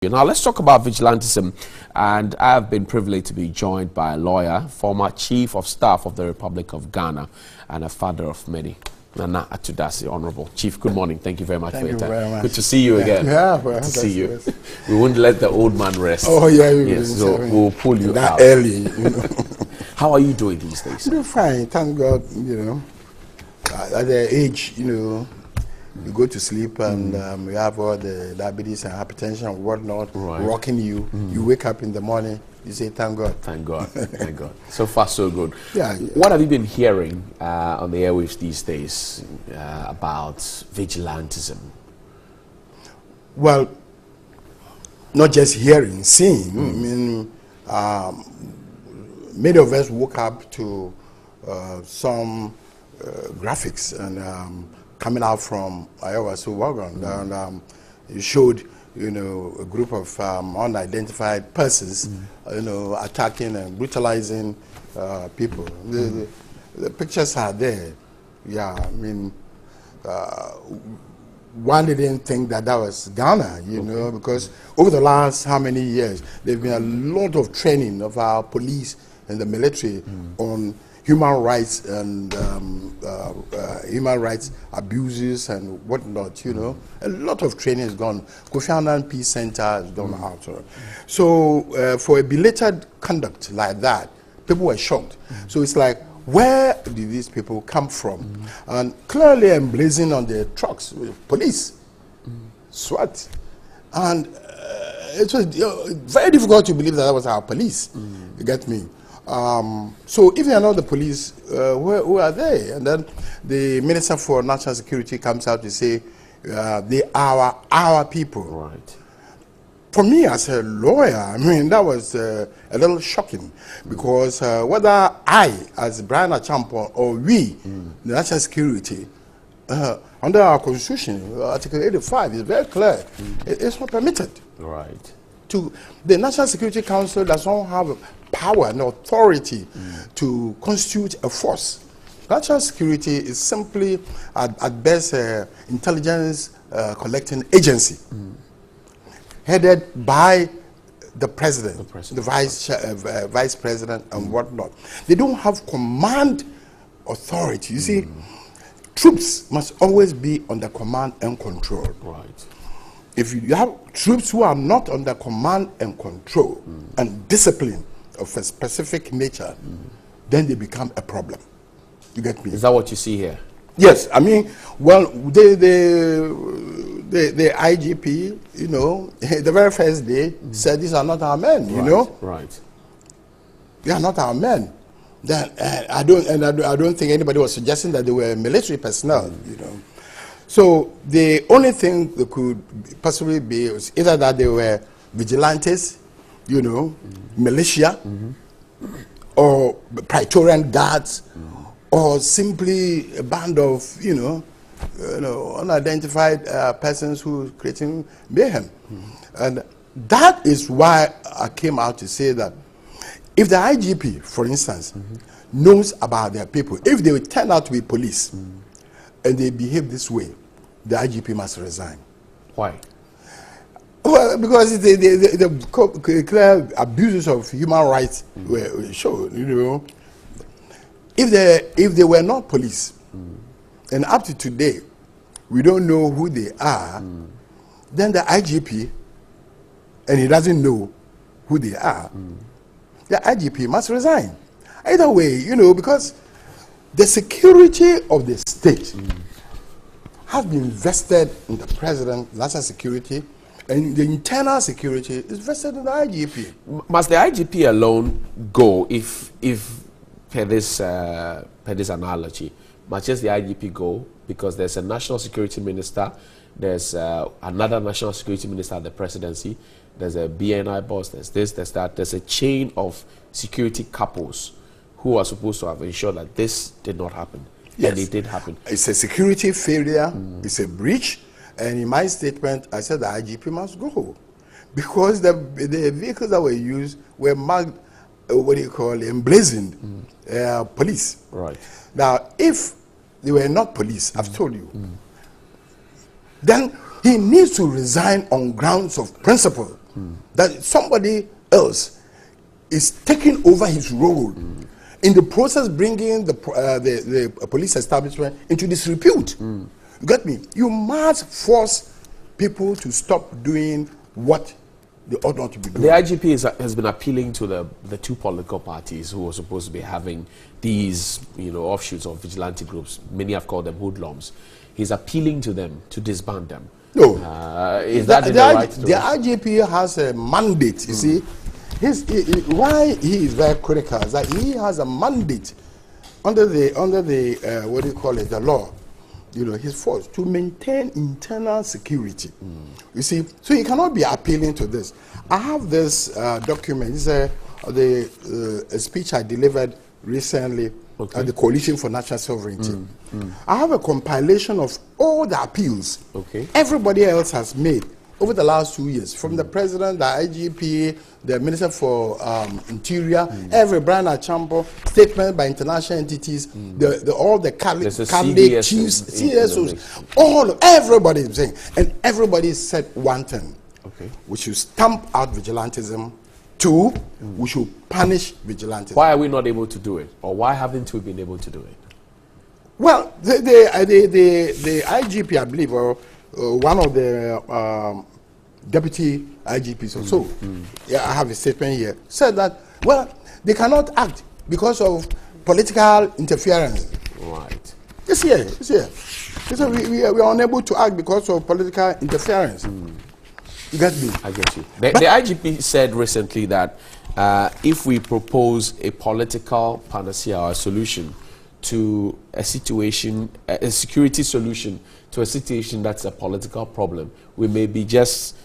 you. Now, let's talk about vigilantism. And I've been privileged to be joined by a lawyer, former Chief of Staff of the Republic of Ghana, and a father of many. Ato Dadzie, Honorable Chief, good morning. Thank you very much for your time. Very much. Good to see you again. Yeah, good to see you. We won't let the old man rest. Oh, yeah. Yes, so we'll pull you out. Early, How are you doing these days? I'm fine, thank God, At the age, you go to sleep and you have all the diabetes and hypertension and whatnot rocking you. You wake up in the morning, you say, thank God. Thank God. Thank God. So far, so good. Yeah. What have you been hearing on the airwaves these days about vigilantism? Well, not just hearing, seeing. I mean, many of us woke up to some graphics and coming out from Iowa, so Wagon, and it showed, a group of unidentified persons, attacking and brutalizing people. The pictures are there. Yeah, I mean, one didn't think that was Ghana, because over the last how many years, there's been a lot of training of our police and the military on human rights and human rights abuses and whatnot, A lot of training has gone. Kofi Annan Peace Center has gone out. So for a belated conduct like that, people were shocked. So it's like, where did these people come from? And clearly emblazoned on the trucks, police, SWAT. And it was very difficult to believe that was our police. You get me? So if they are not the police, who are they? And then the Minister for National Security comes out to say they are our people. Right. For me as a lawyer, I mean, that was a little shocking because whether I, as Brian Achampon, or we, the National Security, under our Constitution, Article 85 is very clear. It's not permitted. Right. The National Security Council does not have power and authority to constitute a force. National security is simply, at best, intelligence collecting agency, headed by the president, the vice president, and whatnot. They don't have command authority. You see, troops must always be under command and control. Right. If you have troops who are not under command and control and discipline of a specific nature, then they become a problem. You get me? Is that what you see here? Yes. I mean, well, the IGP, the very first day said these are not our men. Right. They are not our men. Then I don't think anybody was suggesting that they were military personnel. So the only thing that could possibly be was either that they were vigilantes, militia, or Praetorian guards, or simply a band of, unidentified persons who are creating mayhem. And that is why I came out to say that if the IGP, for instance, knows about their people, if they would turn out to be police, and they behave this way, the IGP must resign. Why? Well, because the clear abuses of human rights were shown. If they were not police, and up to today, we don't know who they are, then the IGP, and he doesn't know who they are, the IGP must resign. Either way, because the security of the state has been vested in the president, national security, and the internal security is vested in the IGP. Must the IGP alone go if per this analogy? Must just the IGP go because there's a national security minister, there's another national security minister at the presidency, there's a BNI boss, there's this, there's that, there's a chain of security couples who are supposed to have ensured that this did not happen. Yes. And it did happen. It's a security failure, it's a breach, and in my statement, I said the IGP must go. Because the vehicles that were used were marked, emblazoned police. Right. Now, if they were not police, I've told you, then he needs to resign on grounds of principle. that somebody else is taking over his role, in the process bringing the police establishment into disrepute. You get me? You must force people to stop doing what they ought not to be doing. The IGP has been appealing to the two political parties who are supposed to be having these, offshoots of vigilante groups. Many have called them hoodlums. He's appealing to them to disband them. No. Is that the right The IGP has a mandate, you see. Why he is very critical is that he has a mandate under the what do you call it, the law, his force, to maintain internal security. You see, so he cannot be appealing to this. I have this document. It's a speech I delivered recently at the Coalition for National Sovereignty. I have a compilation of all the appeals everybody else has made over the last 2 years, from the president, the IGP, the Minister for Interior, every Brian Achampo, statement by international entities, all the cabinet chiefs, CSOs, everybody is saying, and everybody said one thing: we should stamp out vigilantism. Two, we should punish vigilantism. Why are we not able to do it, or why haven't we been able to do it? Well, the IGP, I believe, or one of the deputy IGPs or so, I have a statement here, said that, well, they cannot act because of political interference. Right. It's here. He said we are unable to act because of political interference. You get me? I get you. The IGP said recently that if we propose a political panacea or a solution to a situation, a security solution to a situation that's a political problem, we may be just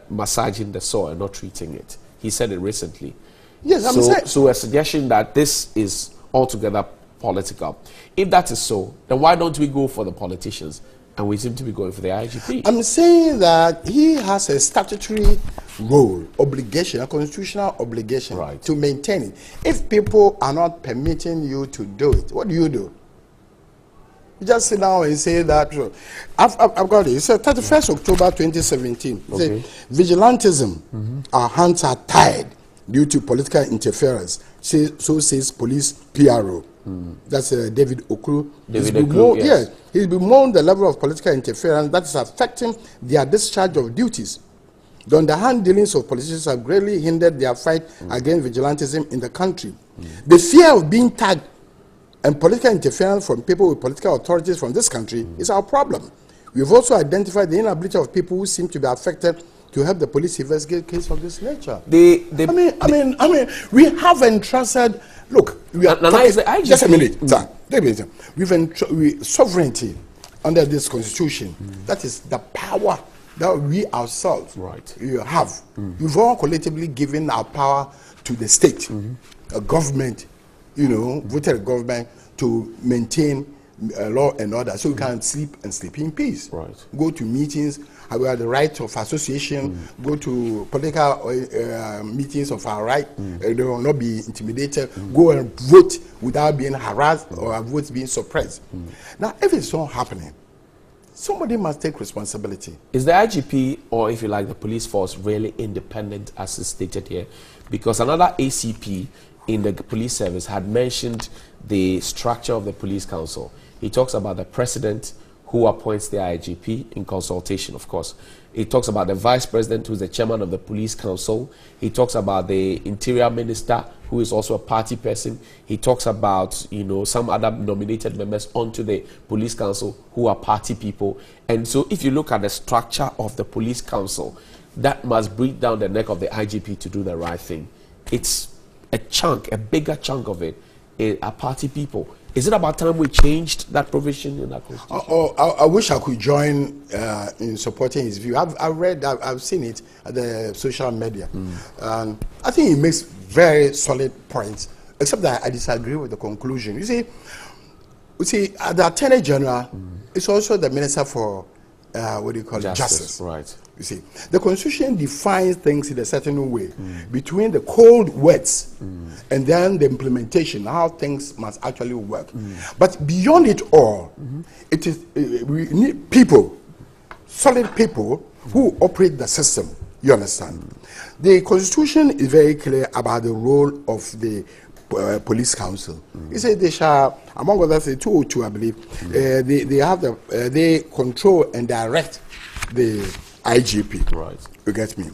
massaging the sore and not treating it. He said it recently. Yes, I'm saying. So a suggestion that this is altogether political. If that is so, then why don't we go for the politicians? And we seem to be going for the IGP. I'm saying that he has a statutory role, obligation, a constitutional obligation to maintain it. If people are not permitting you to do it, what do? You just sit down and say that. I've got it. It said 31st October 2017. It said, vigilantism, our hands are tied due to political interference. So says police PRO. That's David Okru. Yes. He's bemoaned the level of political interference that is affecting their discharge of duties. The underhand dealings of politicians have greatly hindered their fight against vigilantism in the country. The fear of being tagged and political interference from people with political authorities from this country is our problem. We've also identified the inability of people who seem to be affected to help the police investigate cases of this nature. I mean, we have entrusted. Look, we are talking, just a minute, sir. We've sovereignty under this constitution. That is the power that we ourselves have. We've all collectively given our power to the state, a government, voted a government to maintain law and order, so we can sleep and sleep in peace. Go to meetings. We have the right of association. Go to political meetings of our right. They will not be intimidated. Go and vote without being harassed or our votes being suppressed. Now, if it's not happening, somebody must take responsibility. Is the IGP, or if you like, the police force, really independent, as is stated here? Because another ACP in the police service had mentioned the structure of the police council. He talks about the president, who appoints the IGP in consultation, of course. He talks about the vice president, who's the chairman of the police council. He talks about the interior minister, who is also a party person. He talks about, some other nominated members onto the police council who are party people. And so if you look at the structure of the police council, that must breathe down the neck of the IGP to do the right thing. It's a bigger chunk of it are party people. Is it about time we changed that provision in that constitution? I wish I could join in supporting his view. I've seen it at the social media. And I think he makes very solid points, except that I disagree with the conclusion. You see, the Attorney General is also the Minister for Justice. Right. You see, the Constitution defines things in a certain way between the cold words and then the implementation, how things must actually work. But beyond it all, we need people, solid people who operate the system. You understand? The Constitution is very clear about the role of the police council. It said they shall, among other things, 202, I believe, they control and direct the IGP. Right. You get me?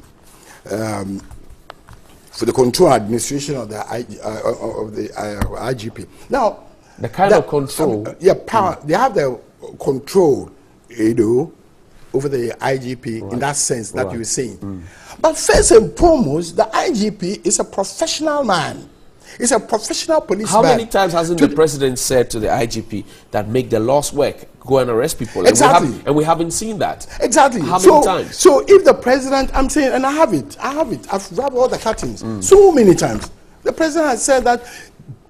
For the control administration of the IGP. Now, the kind of control. Power. They have the control, over the IGP in that sense that you were saying. But first and foremost, the IGP is a professional man. He's a professional policeman. How many times hasn't the president said to the IGP that make the laws work, go and arrest people? Exactly. And we haven't seen that. Exactly. How many times? So if the president, I'm saying, and I have it, I've rubbed all the curtains so many times. The president has said that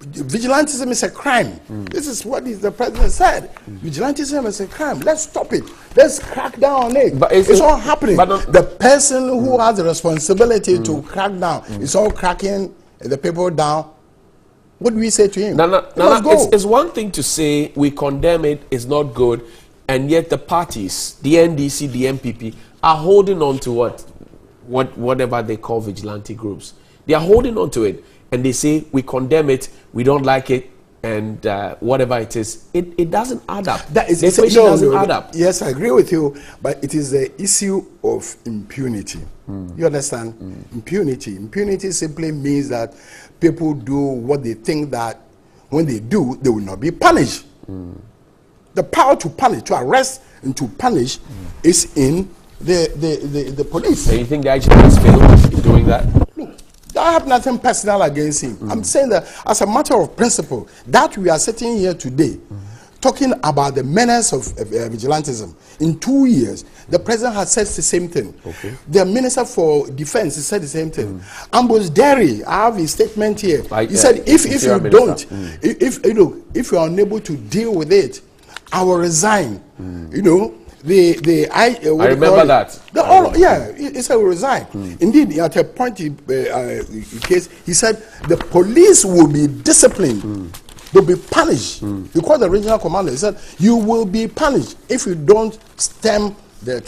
vigilantism is a crime. This is what the president said. Vigilantism is a crime. Let's stop it. Let's crack down on it. But it's all happening. But the person who has the responsibility to crack down, it's all cracking the people down. What do we say to him? It's one thing to say we condemn it, it's not good, and yet the parties, the NDC, the MPP, are holding on to whatever they call vigilante groups. They are holding on to it, and they say we condemn it, we don't like it, and whatever it is, it doesn't add up. The equation doesn't add up. Yes, I agree with you, but it is the issue of impunity. You understand? Impunity. Impunity simply means that people do what they think that when they do, they will not be punished. The power to punish, to arrest and to punish is in the police. So you think the IGP has failed in doing that? Look, I have nothing personal against him. I'm saying that as a matter of principle, that we are sitting here today talking about the menace of vigilantism. In 2 years, the president has said the same thing. The minister for defense has said the same thing. Ambrose Derry, I have his statement here. He said, if you don't, if you are unable to deal with it, I will resign. I remember that. He said, we resign. Indeed, at a point in case, he said, the police will be disciplined. They'll be punished. He called the regional commander. He said, you will be punished if you don't stem the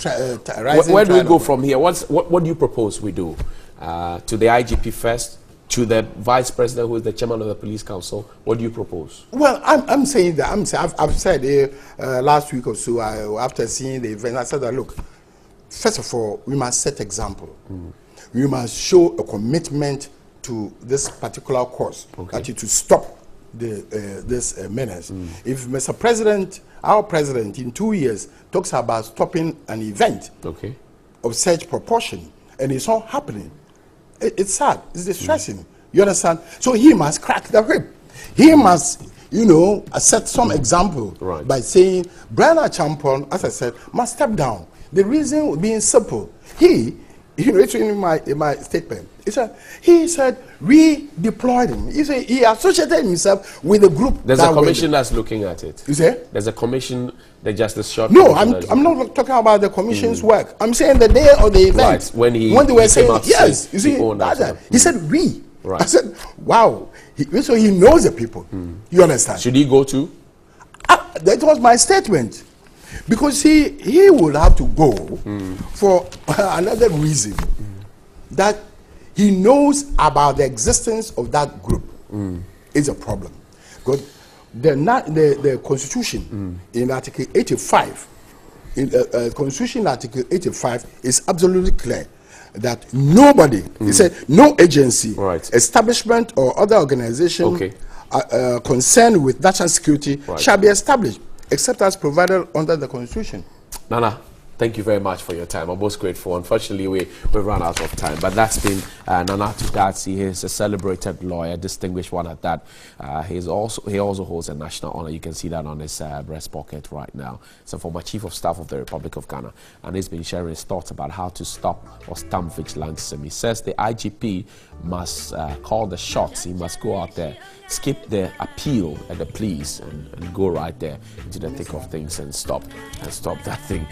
rising. Where do we go from here? What do you propose we do? To the IGP first? To the vice president, who is the chairman of the police council? What do you propose? Well, I'm saying that. I've said last week or so, after seeing the event, I said that, look, first of all, we must set example. We must show a commitment to this particular cause, that is to stop this menace. If Mr. President, our president, in 2 years talks about stopping an event of such proportion, and it's not happening, it's sad, it's distressing. You understand? So he must crack the whip. He must, set some example by saying, Brian Achampon, as I said, must step down. The reason being simple. It's in my statement. He said, redeployed him. He said he associated himself with a group. There's a commission that's looking at it. You say? There's a commission, the Justice Short. No, I'm not talking about the commission's work. I'm saying the day of the event. When they were saying, yes, you see, he said we. I said, wow. So he knows the people. You understand? Should he go too? That was my statement. Because he will have to go for another reason, that he knows about the existence of that group is a problem. Because the Constitution in Article 85, Constitution Article 85 is absolutely clear that nobody, he said, no agency, establishment or other organization concerned with national security shall be established except as provided under the Constitution. Nana, thank you very much for your time. I'm most grateful. Unfortunately, we've run out of time. But that's been Nana Ato Dadzie. He's a celebrated lawyer, distinguished one at that. He also holds a national honor. You can see that on his breast pocket right now. So former Chief of Staff of the Republic of Ghana. And he's been sharing his thoughts about how to stop or stamp vigilantism. He says the IGP must call the shots. He must go out there, skip the appeal and the pleas, and go right there into the thick of things and stop that thing.